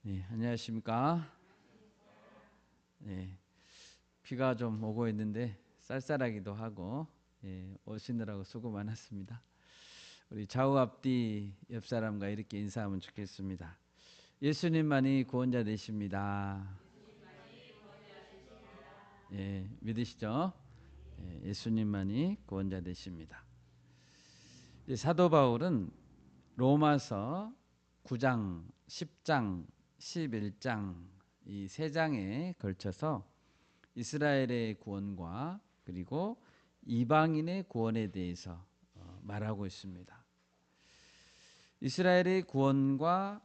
네, 안녕하십니까? 네, 비가 좀 오고 있는데 쌀쌀하기도 하고 오시느라고 수고 많았습니다. 우리 좌우 앞뒤 옆 사람과 이렇게 인사하면 좋겠습니다. 예수님만이 구원자 되십니다. 믿으시죠? 예수님만이 구원자 되십니다. 사도 바울은 로마서 9장, 10장, 11장 이 세 장에 걸쳐서 이스라엘의 구원과 그리고 이방인의 구원에 대해서 말하고 있습니다. 이스라엘의 구원과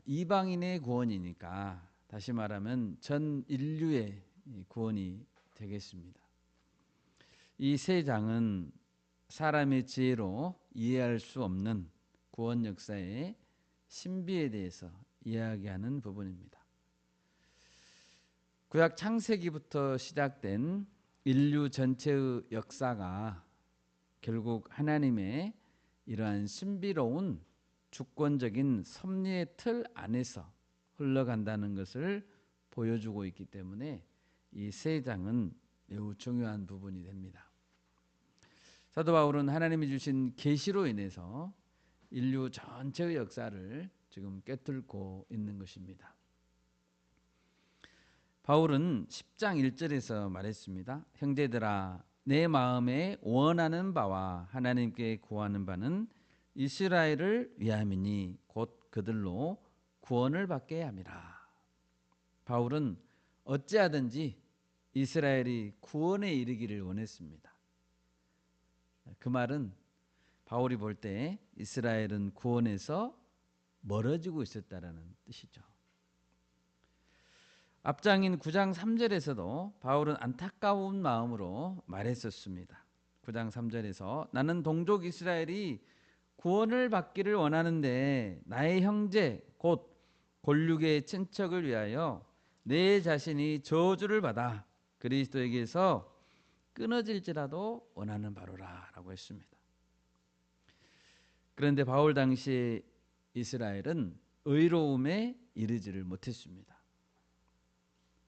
이방인의 구원이니까 다시 말하면 전 인류의 구원이 되겠습니다. 이 세 장은 사람의 지혜로 이해할 수 없는 구원 역사의 신비에 대해서 이야기하는 부분입니다. 구약 창세기부터 시작된 인류 전체의 역사가 결국 하나님의 이러한 신비로운 주권적인 섭리의 틀 안에서 흘러간다는 것을 보여주고 있기 때문에 이 세 장은 매우 중요한 부분이 됩니다. 사도 바울은 하나님이 주신 계시로 인해서 인류 전체의 역사를 지금 꿰뚫고 있는 것입니다. 바울은 10장 1절에서 말했습니다. 형제들아, 내 마음에 원하는 바와 하나님께 구하는 바는 이스라엘을 위함이니 곧 그들로 구원을 받게 함이라. 바울은 어찌하든지 이스라엘이 구원에 이르기를 원했습니다. 그 말은 바울이 볼 때 이스라엘은 구원에서 멀어지고 있었다라는 뜻이죠. 앞장인 9장 3절에서도 바울은 안타까운 마음으로 말했었습니다. 9장 3절에서 나는 동족 이스라엘이 구원을 받기를 원하는데 나의 형제 곧 골육의 친척을 위하여 내 자신이 저주를 받아 그리스도에게서 끊어질지라도 원하는 바로라 라고 했습니다. 그런데 바울 당시 이스라엘은 의로움에 이르지를 못했습니다.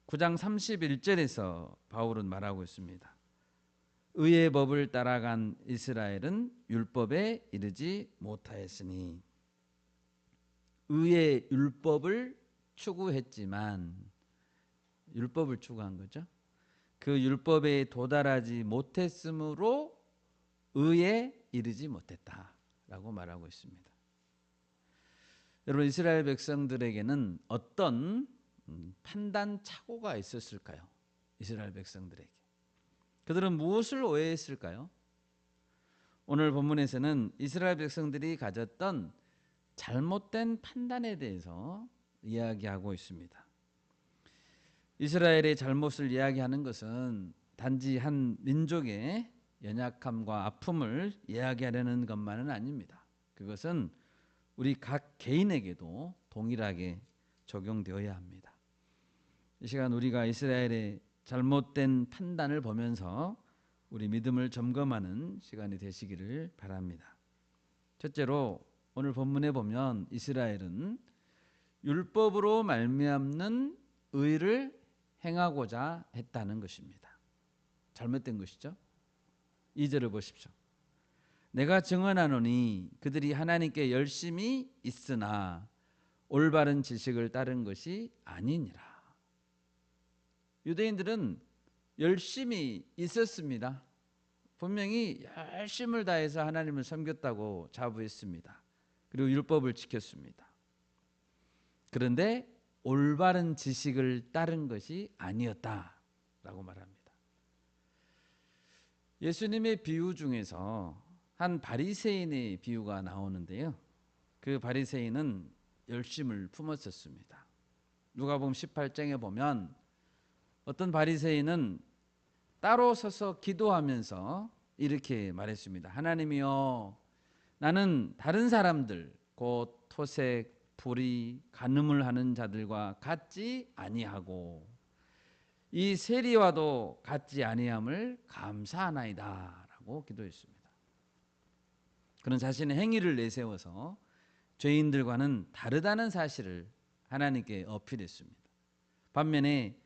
9장 31절에서 바울은 말하고 있습니다. 의의 법을 따라간 이스라엘은 율법에 이르지 못하였으니 의의 율법을 추구했지만 율법을 추구한 거죠. 그 율법에 도달하지 못했으므로 의에 이르지 못했다라고 말하고 있습니다. 여러분, 이스라엘 백성들에게는 어떤 판단 착오가 있었을까요? 이스라엘 백성들에게. 그들은 무엇을 오해했을까요? 오늘 본문에서는 이스라엘 백성들이 가졌던 잘못된 판단에 대해서 이야기하고 있습니다. 이스라엘의 잘못을 이야기하는 것은 단지 한 민족의 연약함과 아픔을 이야기하려는 것만은 아닙니다. 그것은 우리 각 개인에게도 동일하게 적용되어야 합니다. 이 시간 우리가 이스라엘의 잘못된 판단을 보면서 우리 믿음을 점검하는 시간이 되시기를 바랍니다. 첫째로 오늘 본문에 보면 이스라엘은 율법으로 말미암는 의를 행하고자 했다는 것입니다. 잘못된 것이죠. 2절을 보십시오. 내가 증언하노니 그들이 하나님께 열심히 있으나 올바른 지식을 따른 것이 아니니라. 유대인들은 열심히 있었습니다. 분명히 열심을 다해서 하나님을 섬겼다고 자부했습니다. 그리고 율법을 지켰습니다. 그런데 올바른 지식을 따른 것이 아니었다라고 말합니다. 예수님의 비유 중에서 한 바리새인의 비유가 나오는데요. 그 바리새인은 열심을 품었었습니다. 누가복음 18장에 보면 어떤 바리새인은 따로 서서 기도하면서 이렇게 말했습니다. 하나님이여, 나는 다른 사람들 곧 토색, 불의, 간음을 하는 자들과 같지 아니하고 이 세리와도 같지 아니함을 감사하나이다 라고 기도했습니다. 그는 자신의 행위를 내세워서 죄인들과는 다르다는 사실을 하나님께 어필했습니다. 반면에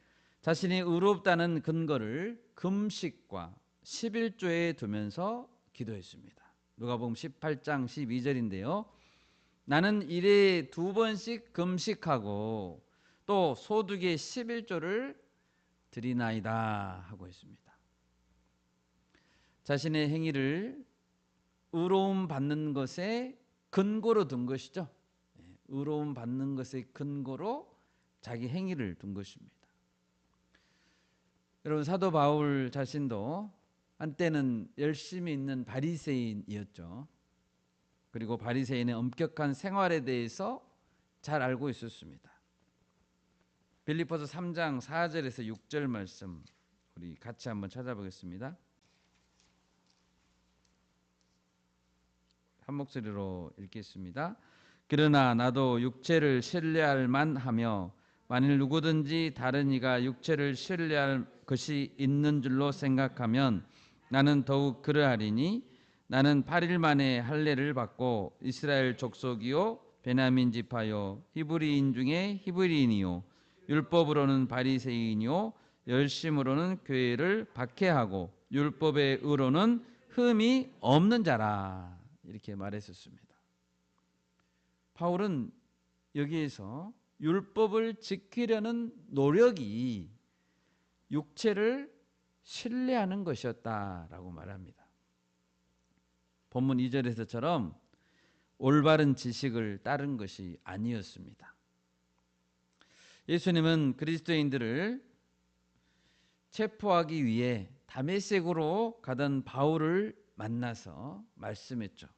자신이 의롭다는 근거를 금식과 11조에 두면서 기도했습니다. 누가복음 18장 12절인데요. 나는 일에 2번씩 금식하고 또 소득의 11조를 드리나이다 하고 있습니다. 자신의 행위를 의로움 받는 것에 근거로 둔 것이죠. 의로움 받는 것의 근거로 자기 행위를 둔 것입니다. 여러분, 사도 바울 자신도 한때는 열심히 있는 바리새인이었죠. 그리고 바리새인의 엄격한 생활에 대해서 잘 알고 있었습니다. 빌립보서 3장 4절에서 6절 말씀 우리 같이 한번 찾아보겠습니다. 한 목소리로 읽겠습니다. 그러나 나도 육체를 신뢰할 만하며 만일 누구든지 다른 이가 육체를 신뢰할 것이 있는 줄로 생각하면 나는 더욱 그러하리니 나는 8일 만에 할례를 받고 이스라엘 족속이요 베냐민 지파요 히브리인 중에 히브리인이요 율법으로는 바리새인이요 열심으로는 교회를 박해하고 율법의 의로는 흠이 없는 자라 이렇게 말했었습니다. 바울은 여기에서 율법을 지키려는 노력이 육체를 신뢰하는 것이었다라고 말합니다. 본문 2절에서처럼 올바른 지식을 따른 것이 아니었습니다. 예수님은 그리스도인들을 체포하기 위해 다메섹으로 가던 바울을 만나서 말씀했죠.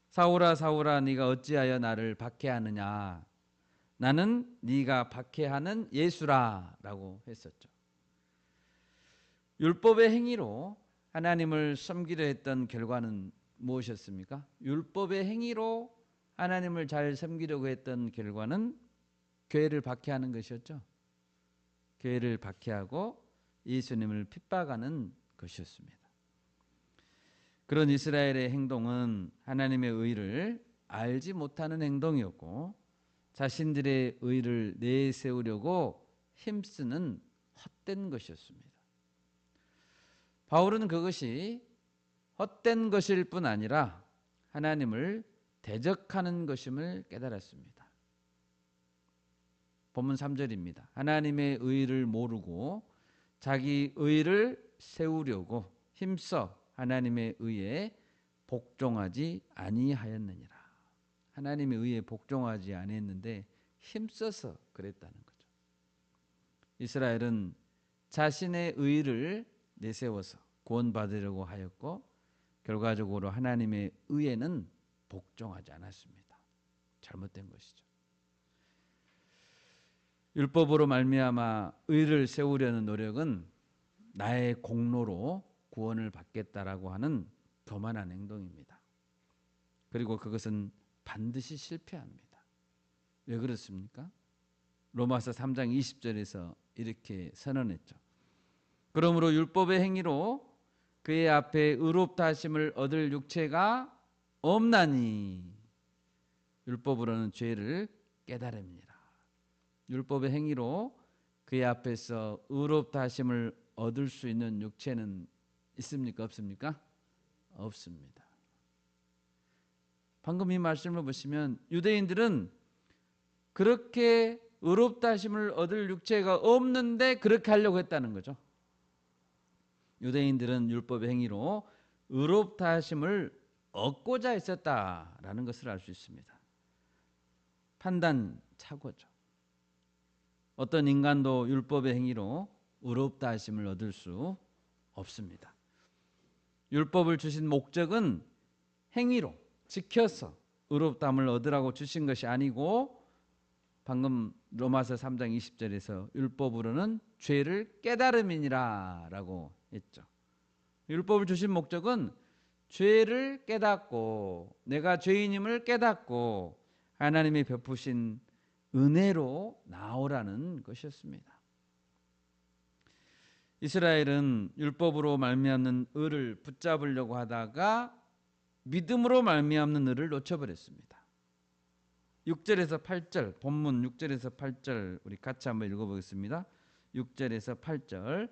사울아 사울아 네가 어찌하여 나를 박해하느냐 나는 네가 박해하는 예수라 라고 했었죠. 율법의 행위로 하나님을 섬기려 했던 결과는 무엇이었습니까? 율법의 행위로 하나님을 잘 섬기려고 했던 결과는 교회를 박해하는 것이었죠. 교회를 박해하고 예수님을 핍박하는 것이었습니다. 그런 이스라엘의 행동은 하나님의 의를 알지 못하는 행동이었고 자신들의 의를 내세우려고 힘쓰는 헛된 것이었습니다. 바울은 그것이 헛된 것일 뿐 아니라 하나님을 대적하는 것임을 깨달았습니다. 본문 3절입니다. 하나님의 의를 모르고 자기 의를 세우려고 힘써 하나님의 의에 복종하지 아니하였느니라. 하나님의 의에 복종하지 아니했는데 힘써서 그랬다는 거죠. 이스라엘은 자신의 의를 내세워서 구원받으려고 하였고 결과적으로 하나님의 의에는 복종하지 않았습니다. 잘못된 것이죠. 율법으로 말미암아 의를 세우려는 노력은 나의 공로로 구원을 받겠다라고 하는 교만한 행동입니다. 그리고 그것은 반드시 실패합니다. 왜 그렇습니까? 로마서 3장 20절에서 이렇게 선언했죠. 그러므로 율법의 행위로 그의 앞에 의롭다 하심을 얻을 육체가 없나니 율법으로는 죄를 깨달음이니라. 율법의 행위로 그의 앞에서 의롭다 하심을 얻을 수 있는 육체는 있습니까? 없습니까? 없습니다. 방금 이 말씀을 보시면 유대인들은 그렇게 의롭다 하심을 얻을 육체가 없는데 그렇게 하려고 했다는 거죠. 유대인들은 율법의 행위로 의롭다 하심을 얻고자 했었다라는 것을 알 수 있습니다. 판단 착오죠. 어떤 인간도 율법의 행위로 의롭다 하심을 얻을 수 없습니다. 율법을 주신 목적은 행위로 지켜서 의롭다함을 얻으라고 주신 것이 아니고 방금 로마서 3장 20절에서 율법으로는 죄를 깨달음이니라 라고 했죠. 율법을 주신 목적은 죄를 깨닫고 내가 죄인임을 깨닫고 하나님이 베푸신 은혜로 나오라는 것이었습니다. 이스라엘은 율법으로 말미암는 의를 붙잡으려고 하다가 믿음으로 말미암는 의를 놓쳐버렸습니다. 6절에서 8절, 본문 6절에서 8절 우리 같이 한번 읽어보겠습니다. 6절에서 8절.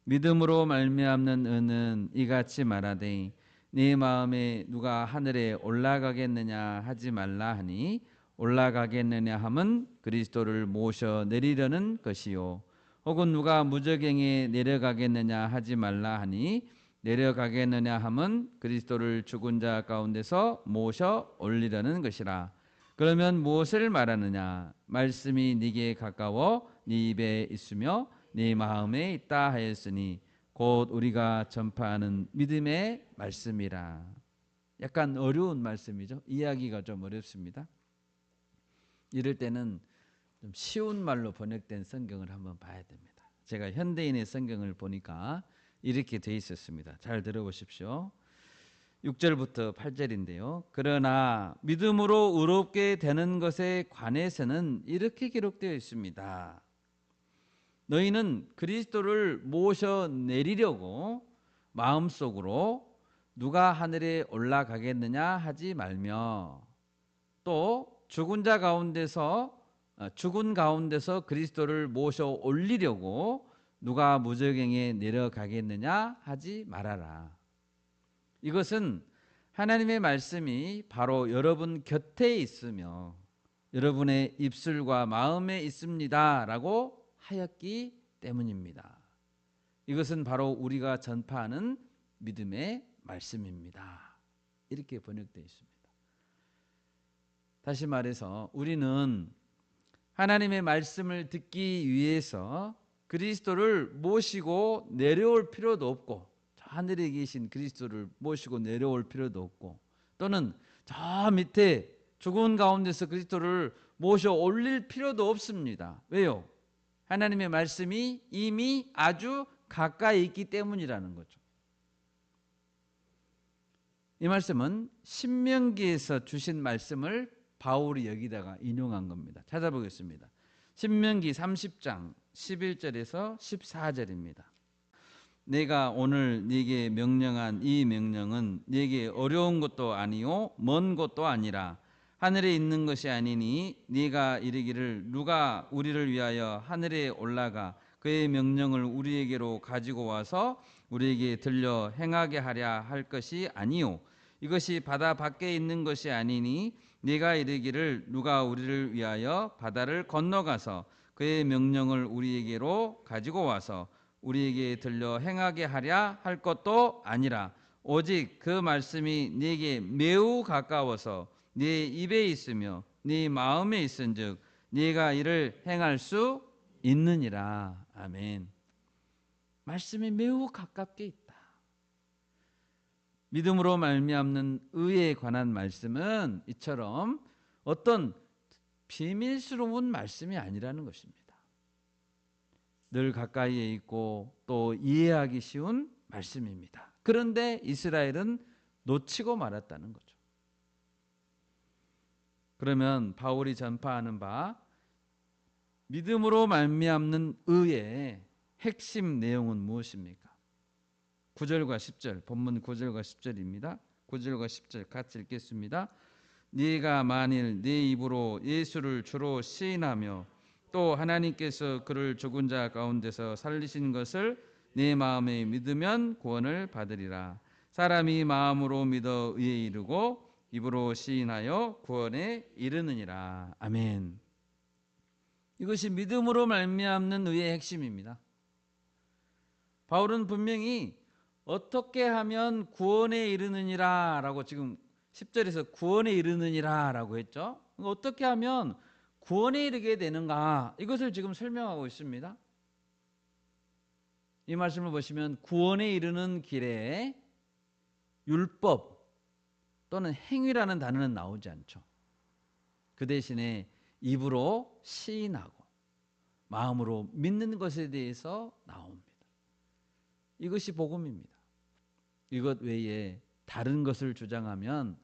믿음으로 말미암는 은은 이같이 말하되 네 마음에 누가 하늘에 올라가겠느냐 하지 말라 하니 올라가겠느냐 함은 그리스도를 모셔 내리려는 것이요 혹은 누가 무저갱에 내려가겠느냐 하지 말라 하니 내려가겠느냐 함은 그리스도를 죽은 자 가운데서 모셔 올리려는 것이라. 그러면 무엇을 말하느냐? 말씀이 네게 가까워 네 입에 있으며 네 마음에 있다 하였으니 곧 우리가 전파하는 믿음의 말씀이라. 약간 어려운 말씀이죠. 이해하기가 좀 어렵습니다. 이럴 때는 좀 쉬운 말로 번역된 성경을 한번 봐야 됩니다. 제가 현대인의 성경을 보니까 이렇게 돼 있었습니다. 잘 들어보십시오. 6절부터 8절인데요. 그러나 믿음으로 의롭게 되는 것에 관해서는 이렇게 기록되어 있습니다. 너희는 그리스도를 모셔 내리려고 마음속으로 누가 하늘에 올라가겠느냐 하지 말며 또 죽은 가운데서 그리스도를 모셔 올리려고 누가 무저갱에 내려가겠느냐 하지 말아라. 이것은 하나님의 말씀이 바로 여러분 곁에 있으며 여러분의 입술과 마음에 있습니다 라고 하였기 때문입니다. 이것은 바로 우리가 전파하는 믿음의 말씀입니다. 이렇게 번역되어 있습니다. 다시 말해서 우리는 하나님의 말씀을 듣기 위해서 그리스도를 모시고 내려올 필요도 없고 하늘에 계신 그리스도를 모시고 내려올 필요도 없고 또는 저 밑에 죽은 가운데서 그리스도를 모셔 올릴 필요도 없습니다. 왜요? 하나님의 말씀이 이미 아주 가까이 있기 때문이라는 거죠. 이 말씀은 신명기에서 주신 말씀을 바울이 여기다가 인용한 겁니다. 찾아보겠습니다. 신명기 30장 11절에서 14절입니다. 내가 오늘 네게 명령한 이 명령은 네게 어려운 것도 아니요 먼 것도 아니라 하늘에 있는 것이 아니니 네가 이르기를 누가 우리를 위하여 하늘에 올라가 그의 명령을 우리에게로 가지고 와서 우리에게 들려 행하게 하랴 할 것이 아니요 이것이 바다 밖에 있는 것이 아니니 네가 이르기를 누가 우리를 위하여 바다를 건너가서 그의 명령을 우리에게로 가지고 와서 우리에게 들려 행하게 하랴 할 것도 아니라 오직 그 말씀이 네게 매우 가까워서 네 입에 있으며 네 마음에 있은즉 네가 이를 행할 수 있느니라. 아멘. 말씀이 매우 가깝게 있다. 믿음으로 말미암는 의에 관한 말씀은 이처럼 어떤 비밀스러운 말씀이 아니라는 것입니다. 늘 가까이에 있고 또 이해하기 쉬운 말씀입니다. 그런데 이스라엘은 놓치고 말았다는 거죠. 그러면 바울이 전파하는 바 믿음으로 말미암는 의의 핵심 내용은 무엇입니까? 9절과 10절, 본문 9절과 10절입니다. 9절과 10절 같이 읽겠습니다. 네가 만일 네 입으로 예수를 주로 시인하며 또 하나님께서 그를 죽은 자 가운데서 살리신 것을 네 마음에 믿으면 구원을 받으리라. 사람이 마음으로 믿어 의에 이르고 입으로 시인하여 구원에 이르느니라. 아멘. 이것이 믿음으로 말미암는 의의 핵심입니다. 바울은 분명히 어떻게 하면 구원에 이르느니라 라고 지금 10절에서 구원에 이르느니라 라고 했죠. 어떻게 하면 구원에 이르게 되는가, 이것을 지금 설명하고 있습니다. 이 말씀을 보시면 구원에 이르는 길에 율법 또는 행위라는 단어는 나오지 않죠. 그 대신에 입으로 시인하고 마음으로 믿는 것에 대해서 나옵니다. 이것이 복음입니다. 이것 외에 다른 것을 주장하면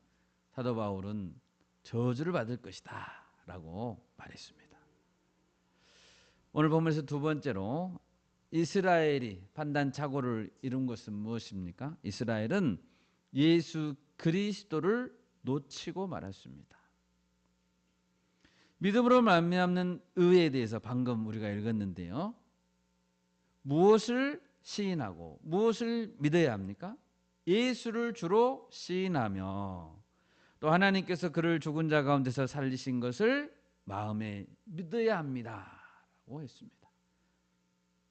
사도 바울은 저주를 받을 것이다 라고 말했습니다. 오늘 본문에서 두 번째로 이스라엘이 판단착오를 이룬 것은 무엇입니까? 이스라엘은 예수 그리스도를 놓치고 말았습니다. 믿음으로 말미암는 의에 대해서 방금 우리가 읽었는데요. 무엇을 시인하고 무엇을 믿어야 합니까? 예수를 주로 시인하며 또 하나님께서 그를 죽은 자 가운데서 살리신 것을 마음에 믿어야 합니다 라고 했습니다.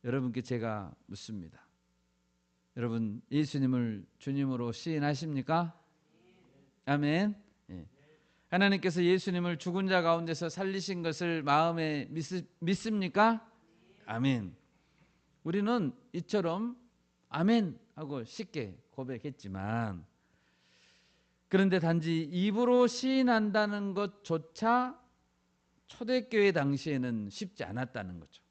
여러분께 제가 묻습니다. 여러분 예수님을 주님으로 시인하십니까? 아멘. 예. 하나님께서 예수님을 죽은 자 가운데서 살리신 것을 마음에 믿습니까? 아멘. 우리는 이처럼 아멘 하고 쉽게 고백했지만, 그런데 단지 입으로 시인한다는 것조차 초대교회 당시에는 쉽지 않았다는 거죠.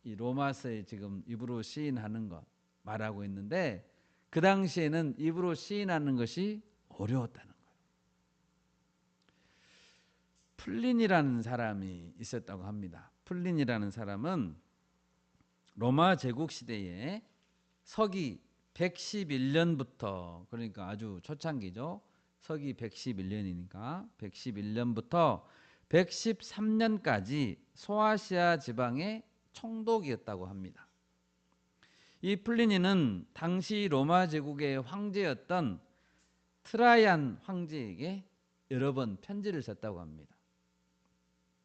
이 로마서에 지금 입으로 시인하는 것 말하고 있는데, 그 당시에는 입으로 시인하는 것이 어려웠다는 거예요. 플린이라는 사람이 있었다고 합니다. 플린이라는 사람은 로마 제국 시대에 서기 111년부터, 그러니까 아주 초창기죠. 서기 111년이니까 111년부터 113년까지 소아시아 지방의 총독이었다고 합니다. 이 플리니는 당시 로마 제국의 황제였던 트라이안 황제에게 여러 번 편지를 썼다고 합니다.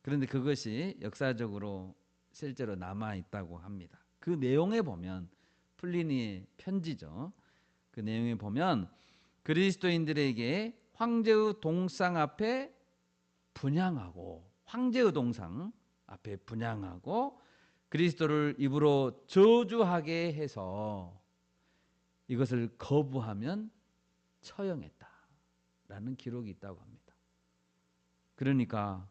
그런데 그것이 역사적으로 실제로 남아있다고 합니다. 그 내용에 보면, 플리니의 편지죠. 그 내용에 보면 그리스도인들에게 황제의 동상 앞에 분향하고, 황제의 동상 앞에 분향하고 그리스도를 입으로 저주하게 해서 이것을 거부하면 처형했다라는 기록이 있다고 합니다. 그러니까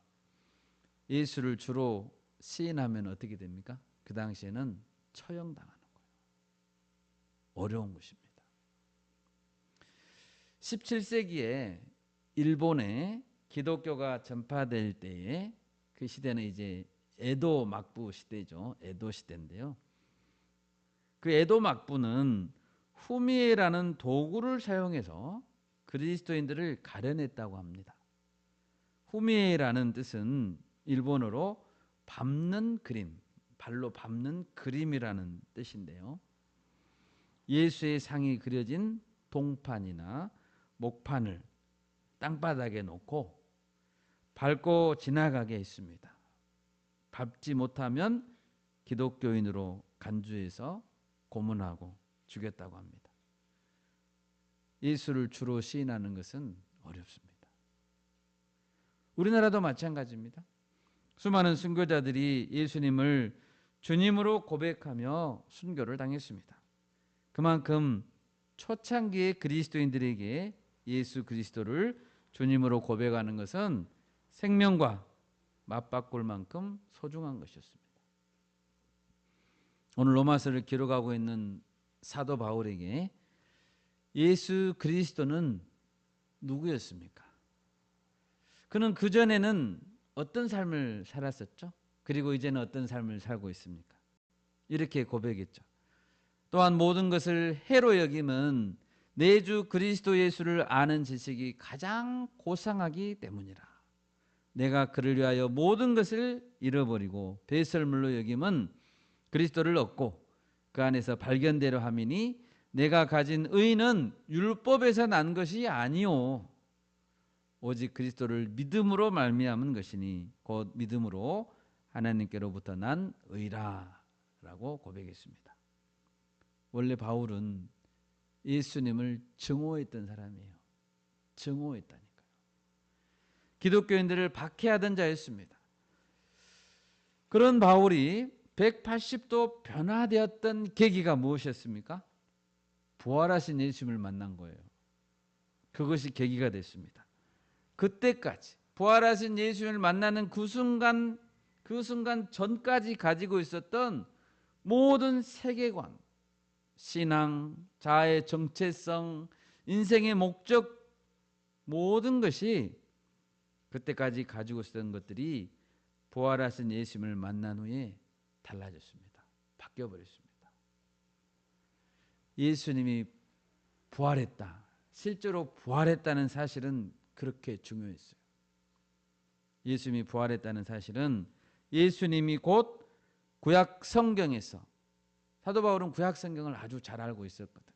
예수를 주로 시인하면 어떻게 됩니까? 그 당시에는 처형당하는 거예요. 어려운 것입니다. 17세기에 일본에 기독교가 전파될 때에, 그 시대는 이제 에도 막부 시대죠. 에도 시대인데요. 그 에도 막부는 후미에라는 도구를 사용해서 그리스도인들을 가려냈다고 합니다. 후미에라는 뜻은 일본어로 밟는 그림, 발로 밟는 그림이라는 뜻인데요. 예수의 상이 그려진 동판이나 목판을 땅바닥에 놓고 밟고 지나가게 했습니다. 밟지 못하면 기독교인으로 간주해서 고문하고 죽였다고 합니다. 예수를 주로 시인하는 것은 어렵습니다. 우리나라도 마찬가지입니다. 수많은 순교자들이 예수님을 주님으로 고백하며 순교를 당했습니다. 그만큼 초창기의 그리스도인들에게 예수 그리스도를 주님으로 고백하는 것은 생명과 맞바꿀 만큼 소중한 것이었습니다. 오늘 로마서를 기록하고 있는 사도 바울에게 예수 그리스도는 누구였습니까? 그는 그전에는 어떤 삶을 살았었죠? 그리고 이제는 어떤 삶을 살고 있습니까? 이렇게 고백했죠. 또한 모든 것을 해로 여김은 내 주 그리스도 예수를 아는 지식이 가장 고상하기 때문이라. 내가 그를 위하여 모든 것을 잃어버리고 배설물로 여김은 그리스도를 얻고 그 안에서 발견되려 함이니 내가 가진 의는 율법에서 난 것이 아니요 오직 그리스도를 믿음으로 말미암은 것이니 곧 믿음으로 하나님께로부터 난 의라 라고 고백했습니다. 원래 바울은 예수님을 증오했던 사람이에요. 증오했다니까요. 기독교인들을 박해하던 자였습니다. 그런 바울이 180도 변화되었던 계기가 무엇이었습니까? 부활하신 예수님을 만난 거예요. 그것이 계기가 됐습니다. 그때까지 부활하신 예수님을 만나는 그 순간 전까지 가지고 있었던 모든 세계관, 신앙, 자아의 정체성, 인생의 목적, 모든 것이 그때까지 가지고 있었던 것들이 부활하신 예수님을 만난 후에 달라졌습니다. 바뀌어버렸습니다. 예수님이 부활했다, 실제로 부활했다는 사실은 그렇게 중요했어요. 예수님이 부활했다는 사실은 예수님이 곧 구약 성경에서, 사도 바울은 구약 성경을 아주 잘 알고 있었거든요.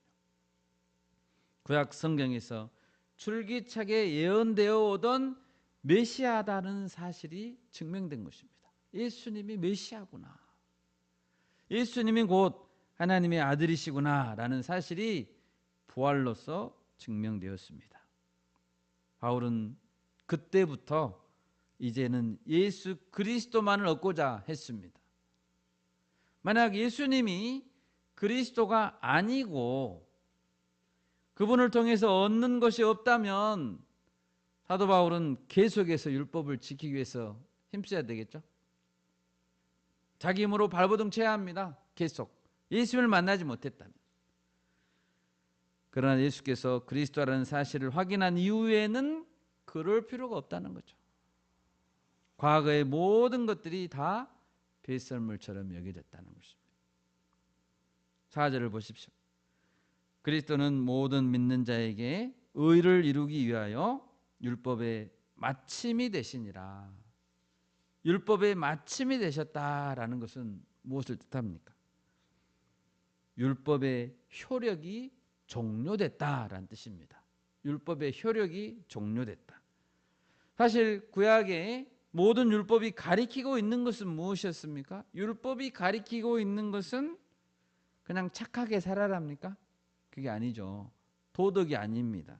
구약 성경에서 줄기차게 예언되어 오던 메시아다는 사실이 증명된 것입니다. 예수님이 메시아구나, 예수님이 곧 하나님의 아들이시구나 라는 사실이 부활로서 증명되었습니다. 바울은 그때부터 이제는 예수 그리스도만을 얻고자 했습니다. 만약 예수님이 그리스도가 아니고 그분을 통해서 얻는 것이 없다면 사도 바울은 계속해서 율법을 지키기 위해서 힘써야 되겠죠. 자기 힘으로 발버둥 쳐야 합니다. 계속 예수님을 만나지 못했다면. 그러나 예수께서 그리스도라는 사실을 확인한 이후에는 그럴 필요가 없다는 거죠. 과거의 모든 것들이 다 뱃설물처럼 여겨졌다는 것입니다. 4절을 보십시오. 그리스도는 모든 믿는 자에게 의를 이루기 위하여 율법의 마침이 되시니라. 율법의 마침이 되셨다라는 것은 무엇을 뜻합니까? 율법의 효력이 종료됐다라는 뜻입니다. 율법의 효력이 종료됐다. 사실 구약의 모든 율법이 가리키고 있는 것은 무엇이었습니까? 율법이 가리키고 있는 것은 그냥 착하게 살아랍니까? 그게 아니죠. 도덕이 아닙니다.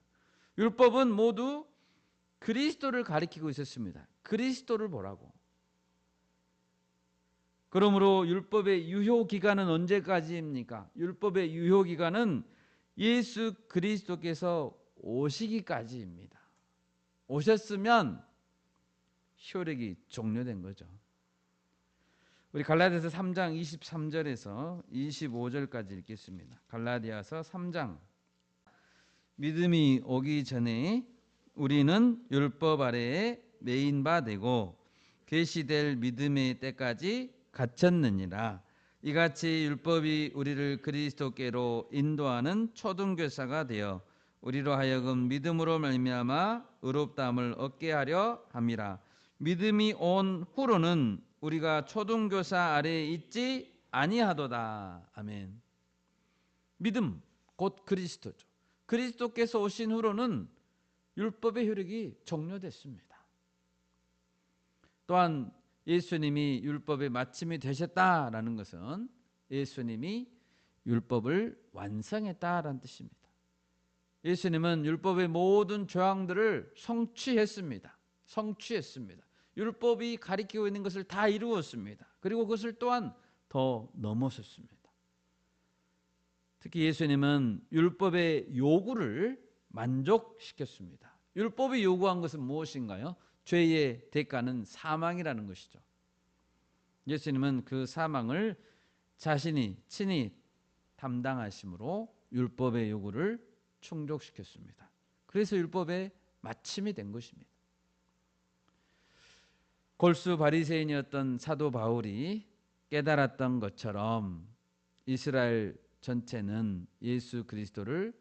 율법은 모두 그리스도를 가리키고 있었습니다. 그리스도를 보라고. 그러므로 율법의 유효 기간은 언제까지입니까? 율법의 유효 기간은 예수 그리스도께서 오시기까지입니다. 오셨으면 효력이 종료된 거죠. 우리 갈라디아서 3장 23절에서 25절까지 읽겠습니다. 갈라디아서 3장. 믿음이 오기 전에 우리는 율법 아래에 매인 바 되고 계시될 믿음의 때까지 갇혔느니라. 이같이 율법이 우리를 그리스도께로 인도하는 초등교사가 되어 우리로 하여금 믿음으로 말미암아 의롭다함을 얻게 하려 함이라. 믿음이 온 후로는 우리가 초등교사 아래에 있지 아니하도다. 아멘. 믿음 곧 그리스도죠. 그리스도께서 오신 후로는 율법의 효력이 종료됐습니다. 또한 예수님이 율법의 마침이 되셨다라는 것은 예수님이 율법을 완성했다라는 뜻입니다. 예수님은 율법의 모든 조항들을 성취했습니다. 율법이 가리키고 있는 것을 다 이루었습니다. 그리고 그것을 또한 더 넘어섰습니다. 특히 예수님은 율법의 요구를 만족시켰습니다. 율법이 요구한 것은 무엇인가요? 죄의 대가는 사망이라는 것이죠. 예수님은 그 사망을 자신이 친히 담당하심으로 율법의 요구를 충족시켰습니다. 그래서 율법의 마침이 된 것입니다. 골수 바리새인이었던 사도 바울이 깨달았던 것처럼 이스라엘 전체는 예수 그리스도를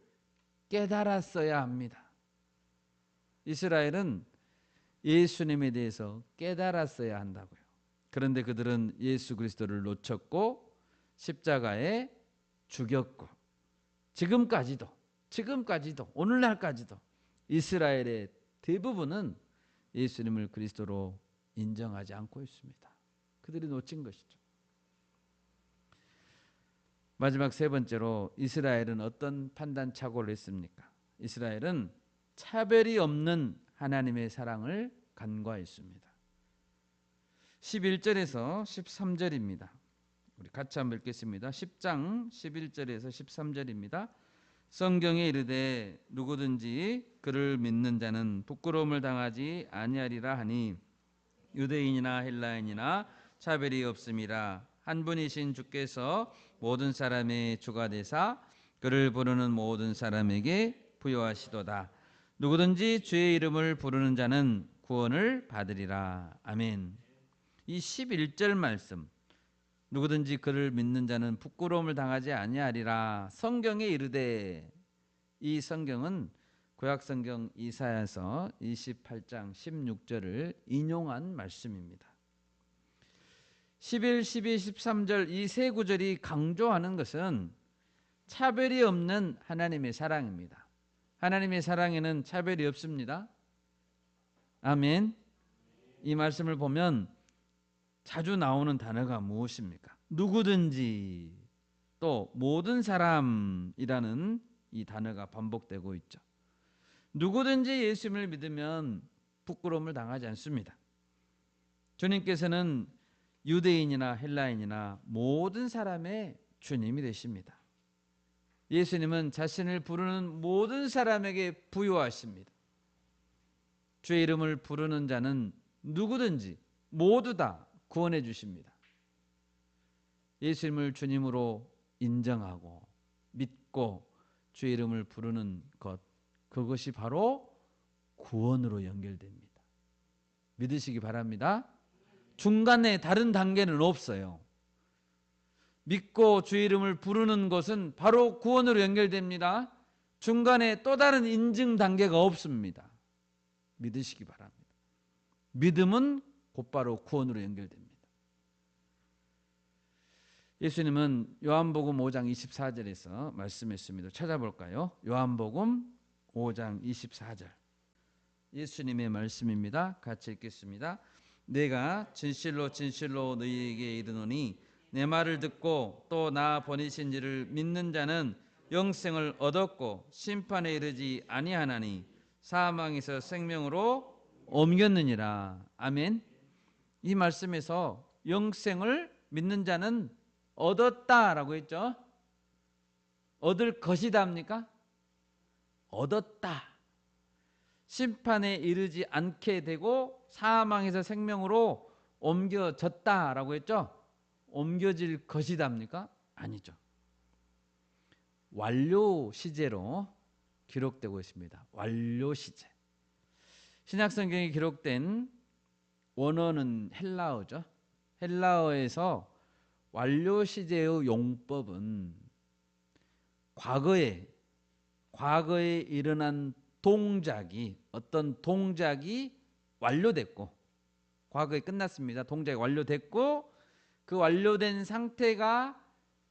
깨달았어야 합니다. 이스라엘은 예수님에 대해서 깨달았어야 한다고요. 그런데 그들은 예수 그리스도를 놓쳤고 십자가에 죽였고 지금까지도 오늘날까지도 이스라엘의 대부분은 예수님을 그리스도로 인정하지 않고 있습니다. 그들이 놓친 것이죠. 마지막 세 번째로 이스라엘은 어떤 판단 착오를 했습니까? 이스라엘은 차별이 없는 하나님의 사랑을 간과했습니다. 11절에서 13절입니다. 우리 같이 한번 읽겠습니다. 10장 11절에서 13절입니다. 성경에 이르되 누구든지 그를 믿는 자는 부끄러움을 당하지 아니하리라 하니 유대인이나 헬라인이나 차별이 없음이라. 한 분이신 주께서 모든 사람의 주가 되사 그를 부르는 모든 사람에게 부여하시도다. 누구든지 주의 이름을 부르는 자는 구원을 받으리라. 아멘. 이 11절 말씀, 누구든지 그를 믿는 자는 부끄러움을 당하지 아니하리라. 성경에 이르되, 이 성경은 구약성경 이사야서 28장 16절을 인용한 말씀입니다. 11, 12, 13절 이 세 구절이 강조하는 것은 차별이 없는 하나님의 사랑입니다. 하나님의 사랑에는 차별이 없습니다. 아멘. 이 말씀을 보면 자주 나오는 단어가 무엇입니까? 누구든지 또 모든 사람이라는 이 단어가 반복되고 있죠. 누구든지 예수님을 믿으면 부끄러움을 당하지 않습니다. 주님께서는 유대인이나 헬라인이나 모든 사람의 주님이 되십니다. 예수님은 자신을 부르는 모든 사람에게 부요하십니다. 주의 이름을 부르는 자는 누구든지 모두 다 구원해 주십니다. 예수님을 주님으로 인정하고 믿고 주의 이름을 부르는 것, 그것이 바로 구원으로 연결됩니다. 믿으시기 바랍니다. 중간에 다른 단계는 없어요. 믿고 주의 이름을 부르는 것은 바로 구원으로 연결됩니다. 중간에 또 다른 인증 단계가 없습니다. 믿으시기 바랍니다. 믿음은 곧바로 구원으로 연결됩니다. 예수님은 요한복음 5장 24절에서 말씀했습니다. 찾아볼까요? 요한복음 5장 24절. 예수님의 말씀입니다. 같이 읽겠습니다. 내가 진실로 진실로 너희에게 이르노니 내 말을 듣고 또 나 보내신 이를 믿는 자는 영생을 얻었고 심판에 이르지 아니하나니 사망에서 생명으로 옮겼느니라. 아멘. 이 말씀에서 영생을 믿는 자는 얻었다라고 했죠. 얻을 것이다입니까? 얻었다. 심판에 이르지 않게 되고 사망에서 생명으로 옮겨졌다라고 했죠. 옮겨질 것이다입니까? 아니죠. 완료 시제로 기록되고 있습니다. 완료 시제. 신약성경에 기록된 원어는 헬라어죠. 헬라어에서 완료 시제의 용법은 과거에 일어난 동작이, 어떤 동작이 완료됐고, 과거에 끝났습니다. 동작이 완료됐고 그 완료된 상태가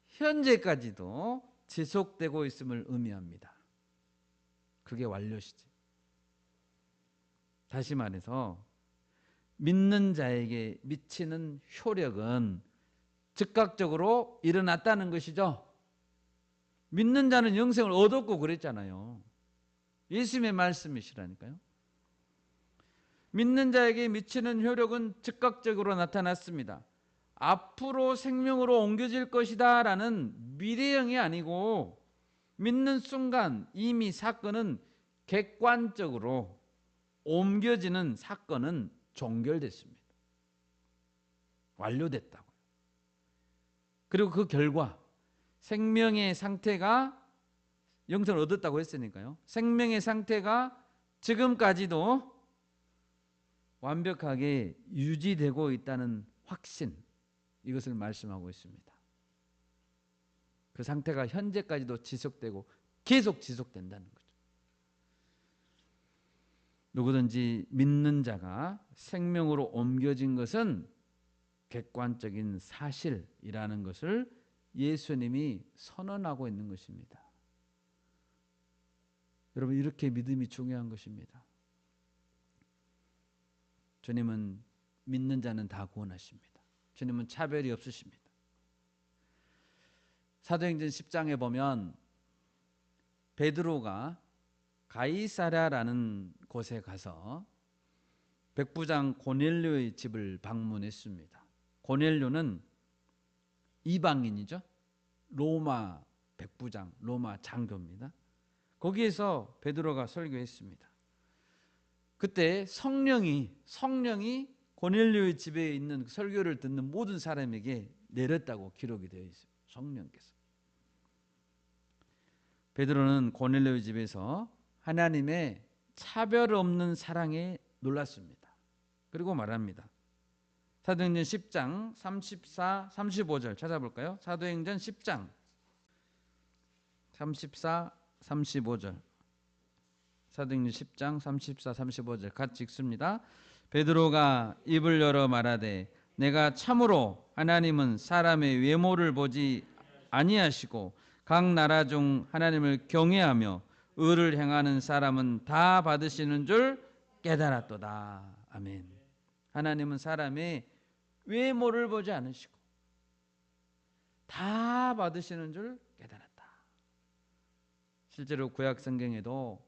현재까지도 지속되고 있음을 의미합니다. 그게 완료 시제. 다시 말해서 믿는 자에게 미치는 효력은 즉각적으로 일어났다는 것이죠. 믿는 자는 영생을 얻었고 그랬잖아요. 예수님의 말씀이시라니까요. 믿는 자에게 미치는 효력은 즉각적으로 나타났습니다. 앞으로 생명으로 옮겨질 것이다 라는 미래형이 아니고 믿는 순간 이미 사건은 객관적으로 옮겨지는 사건은 종결됐습니다. 완료됐다고요. 그리고 그 결과 생명의 상태가, 영생을 얻었다고 했으니까요, 생명의 상태가 지금까지도 완벽하게 유지되고 있다는 확신, 이것을 말씀하고 있습니다. 그 상태가 현재까지도 지속되고 계속 지속된다는 거죠. 누구든지 믿는 자가 생명으로 옮겨진 것은 객관적인 사실이라는 것을 예수님이 선언하고 있는 것입니다. 여러분, 이렇게 믿음이 중요한 것입니다. 주님은 믿는 자는 다 구원하십니다. 주님은 차별이 없으십니다. 사도행전 10장에 보면 베드로가 가이사랴라는 곳에 가서 백부장 고넬료의 집을 방문했습니다. 고넬료는 이방인이죠. 로마 백부장, 로마 장교입니다. 거기에서 베드로가 설교했습니다. 그때 성령이 고넬료의 집에 있는 설교를 듣는 모든 사람에게 내렸다고 기록이 되어 있습니다. 성령께서. 베드로는 고넬료의 집에서 하나님의 차별 없는 사랑에 놀랐습니다. 그리고 말합니다. 사도행전 10장 34, 35절 찾아볼까요? 사도행전 10장 34, 35절. 사도행전 10장 34, 35절 같이 읽습니다. 베드로가 입을 열어 말하되 내가 참으로 하나님은 사람의 외모를 보지 아니하시고 각 나라 중 하나님을 경외하며 의를 행하는 사람은 다 받으시는 줄 깨달았도다. 아멘. 하나님은 사람의 외모를 보지 않으시고 다 받으시는 줄 깨달았다. 실제로 구약 성경에도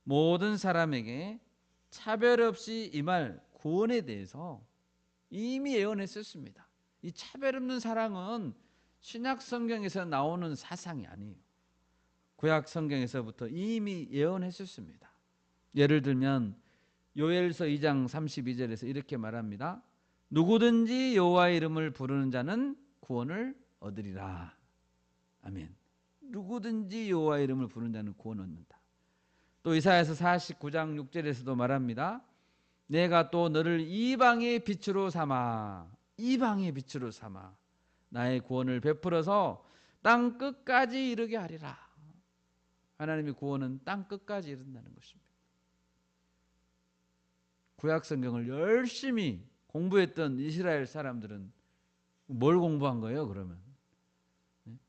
모든 사람에게 차별 없이 임할 구원에 대해서 이미 예언했었습니다. 이 차별 없는 사랑은 신약 성경에서 나오는 사상이 아니에요. 구약 성경에서부터 이미 예언했었습니다. 예를 들면 요엘서 2장 32절에서 이렇게 말합니다. 누구든지 여호와의 이름을 부르는 자는 구원을 얻으리라. 아멘. 누구든지 여호와의 이름을 부르는 자는 구원 얻는다. 또 이사야서 49장 6절에서도 말합니다. 내가 또 너를 이방의 빛으로 삼아 나의 구원을 베풀어서 땅 끝까지 이르게 하리라. 하나님의 구원은 땅 끝까지 이른다는 것입니다. 구약 성경을 열심히 공부했던 이스라엘 사람들은 뭘 공부한 거예요, 그러면?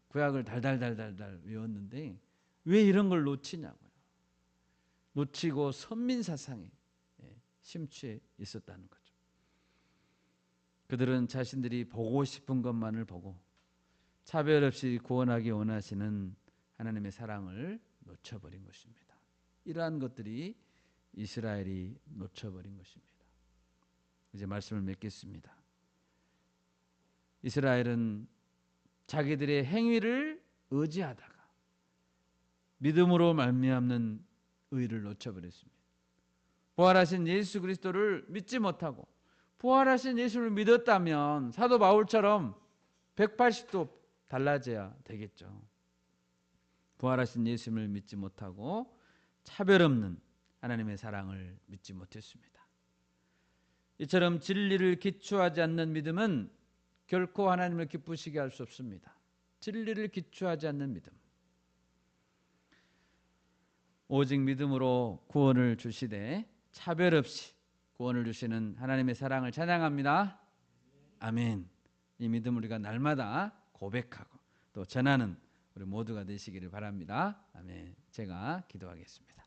구약을 달달달달달 외웠는데 왜 이런 걸 놓치냐고요. 놓치고 선민 사상에 심취해 있었다는 거죠. 그들은 자신들이 보고 싶은 것만을 보고 차별 없이 구원하기 원하시는 하나님의 사랑을 놓쳐버린 것입니다. 이러한 것들이 이스라엘이 놓쳐버린 것입니다. 이제 말씀을 맺겠습니다. 이스라엘은 자기들의 행위를 의지하다가 믿음으로 말미암는 의를 놓쳐버렸습니다. 부활하신 예수 그리스도를 믿지 못하고 부활하신 예수를 믿었다면 사도 바울처럼 180도 달라져야 되겠죠. 부활하신 예수를 믿지 못하고 차별 없는 하나님의 사랑을 믿지 못했습니다. 이처럼 진리를 기초하지 않는 믿음은 결코 하나님을 기쁘시게 할 수 없습니다. 진리를 기초하지 않는 믿음. 오직 믿음으로 구원을 주시되 차별 없이 구원을 주시는 하나님의 사랑을 찬양합니다. 아멘. 이 믿음 우리가 날마다 고백하고 또 전하는 우리 모두가 되시기를 바랍니다. 아멘. 제가 기도하겠습니다.